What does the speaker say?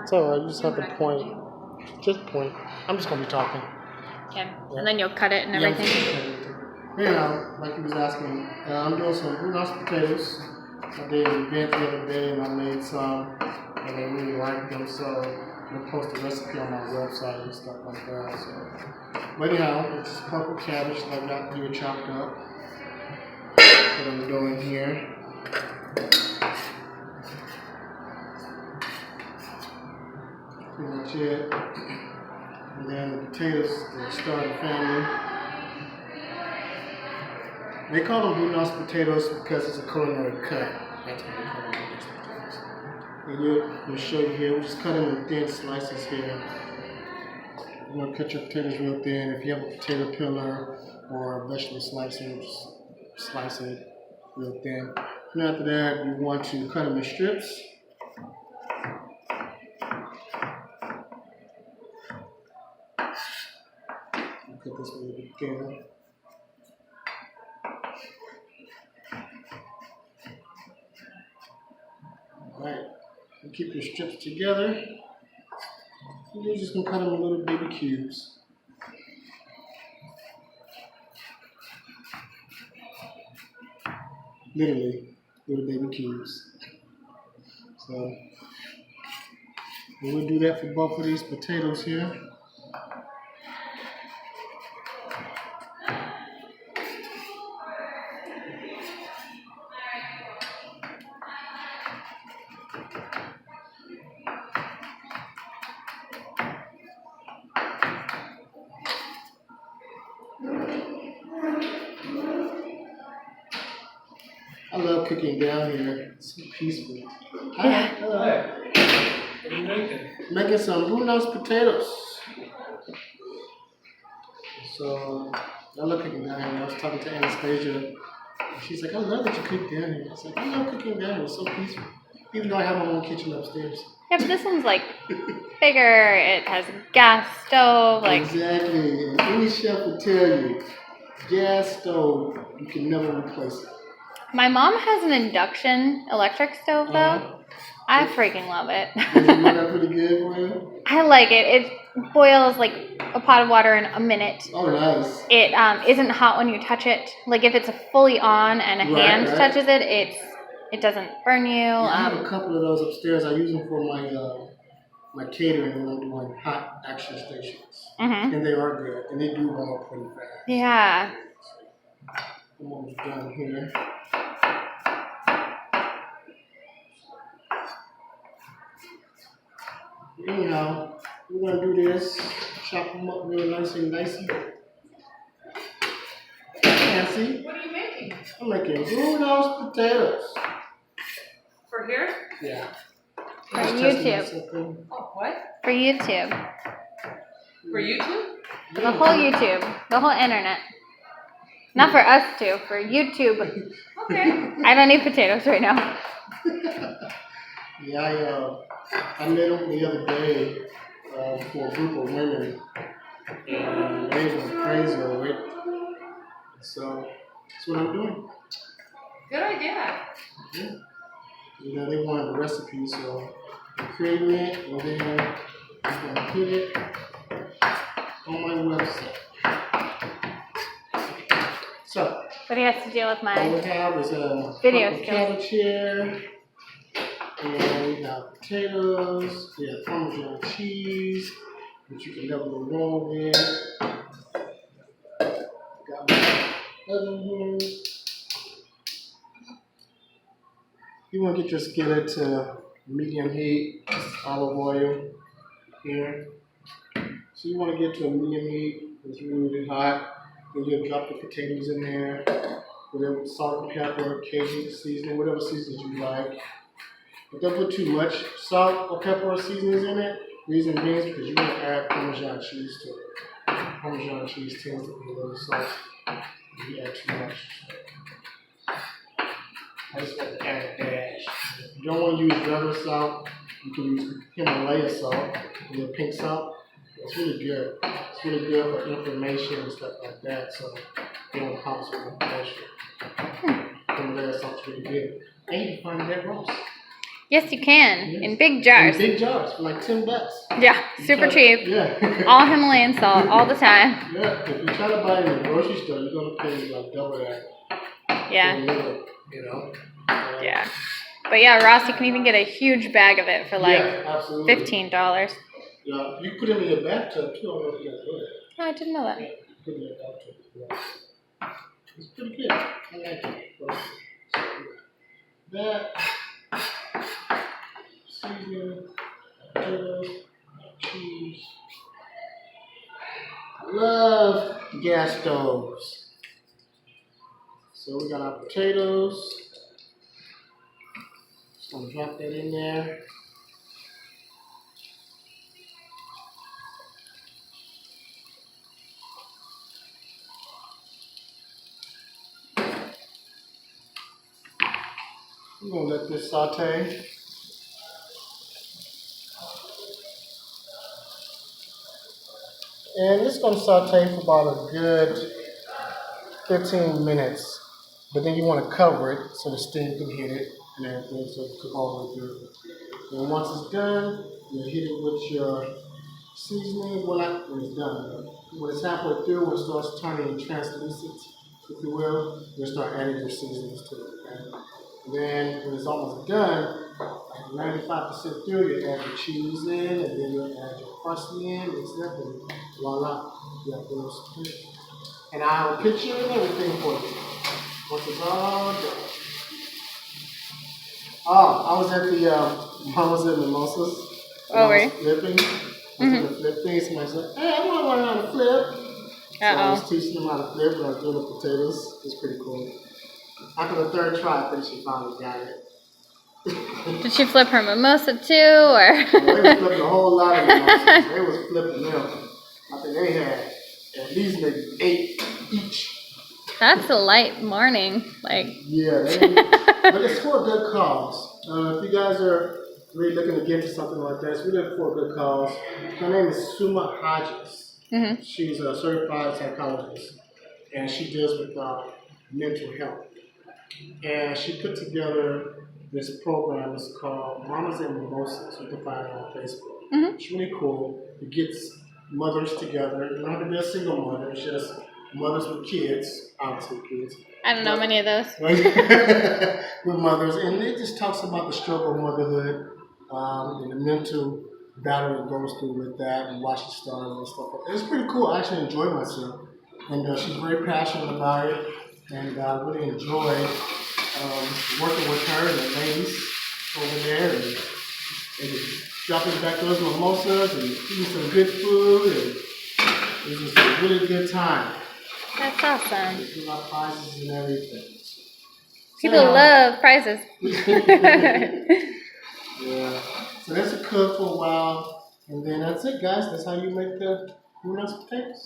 It's alright, you just have to point. Just point. I'm just gonna be talking. Okay. Yeah. And then you'll cut it and everything? Yeah, like you was asking, I'm doing some Brunoise potatoes. I did an event the other day and I made some and they really liked them, so I'll post the recipe on my website and stuff like that. So, but anyhow, it's purple cabbage that I got here chopped up. What I'm doing here. Pretty much it. And then the potatoes, the starter family. They call them Brunoise potatoes because it's a culinary cut. That's what they call them, Brunoise potatoes. And we'll show you here. We'll just cut them in thin slices here. You want to cut your potatoes real thin. If you have a potato peeler or a vegetable slicer, just slice it real thin. And after that, you want to cut them in strips. Cut this a little bit thinner. Alright, you keep your strips together. You're just going to cut them in little baby cubes. Literally, little baby cubes. So, we'll do that for both of these potatoes here. I love cooking down here. It's so peaceful. Yeah. What are you making? Making some Brunoise potatoes. So I love cooking down here. I was talking to Anastasia. She's like, I love that you cook down here. I was like, I love cooking down here. It's so peaceful. Even though I have my own kitchen upstairs. Yeah, but this one's like bigger. It has a gas stove. Like exactly. Any chef will tell you, gas stove, you can never replace it. My mom has an induction electric stove though. I freaking love it. Is that pretty good for you? I like it. It boils like a pot of water in a minute. Oh, nice. It isn't hot when you touch it. Like if it's fully on and a hand touches it, it doesn't burn you. Yeah, I have a couple of those upstairs. I use them for my catering when I'm doing hot action stations. And they are good. And they do warm up pretty fast. Yeah. I'm almost done here. Anyhow, we're going to do this. Chop them up real nice and dicey. Nancy? What are you making? I'm making Brunoise potatoes. For here? Yeah. For YouTube. Oh, what? For YouTube. For YouTube? For the whole YouTube. The whole internet. Not for us two. For YouTube. Okay. I don't need potatoes right now. Yeah, I met them the other day for a group of women. And they were crazy over it. So that's what I'm doing. Good idea. Yeah. You know, they wanted the recipe, so I'm creating it, and then I'm going to put it on my website. So, What do you have to deal with my what we have is a video cabbage here, and we have potatoes, we have Parmesan cheese, which you can never go wrong with. Got my oven here. You want to get your skillet to medium heat, olive oil here. So you want to get to a medium heat, it's really hot. Then you'll drop the potatoes in there, whatever salt and pepper, Cajun seasoning, whatever seasonings you like. But don't put too much salt or pepper or seasonings in it. Reason being because you want to add Parmesan cheese to it. Parmesan cheese tends to be a little salty if you add too much. I just want to add a dash. If you don't want to use regular salt, you can use Himalaya salt, the pink salt. It's really good. It's really good for inflammation and stuff like that. So it won't cause inflammation. Himalaya salt's really good. And you can find that roast. Yes, you can. Yes. In big jars. In big jars for like $10. Yeah, super cheap. Yeah. All Himalayan salt all the time. Yeah, if you try to buy it in the grocery store, you're gonna pay like double that. Yeah. For a little, you know. Yeah. But yeah, Ross, you can even get a huge bag of it for like absolutely. $15. Yeah, you put it in your bathtub too. I don't know if you guys know that. Oh, I didn't know that. Yeah, you put it in your bathtub as well. It's pretty good. I like it. That seasoning, potatoes, cheese. I love gas stoves. So we got our potatoes. Just gonna drop that in there. We're gonna let this saute. And it's gonna saute for about a good 15 minutes. But then you want to cover it so the steam can hit it and everything, so it cook all the way through. And once it's done, you hit it with your seasoning. Well, not when it's done. When it's halfway through, when it starts turning translucent, if you will, you'll start adding your seasonings to it. Okay? And then when it's almost done, like 95% through, you add your cheese in, and then you add your parsley in, mix it up, and voila, you have those. And I'll picture and everything for you. Once it's all done. Oh, I was at the Mamas and Mimosas. Oh, I right. was flipping. I was doing the flip thing. Somebody said, hey, I want to learn how to flip. So I was teaching them how to flip, and I was doing the potatoes. It was pretty cool. After the third try, I think she finally got it. Did she flip her mimosa too, or? They was flipping a whole lot of mimosas. They was flipping them. I think they had at least maybe 8 each. That's a light morning, like. Yeah, but it's for a good cause. If you guys are really looking to get into something like this, we look for a good cause. Her name is Sooooo Hodges. Mm-hmm. She's a certified psychologist, and she deals with mental health. And she put together this program. It's called Mamas and Mimosas. You can find it on Facebook. Mm-hmm. It's really cool. It gets mothers together. You don't have to be a single mother. It's just mothers with kids, obviously kids. I don't know many of those. With mothers, and it just talks about the struggle of motherhood and the mental battle it goes through with that, and why she started and stuff like that. It's pretty cool. I actually enjoyed myself, and she's very passionate about it, and I really enjoyed working with her and the ladies over there, and just dropping back those mimosas and eating some good food, and it was just a really good time. That's awesome. We got prizes and everything. People love prizes. Yeah. So that's a cook for a while, and then that's it, guys. That's how you make the Brunoise potatoes.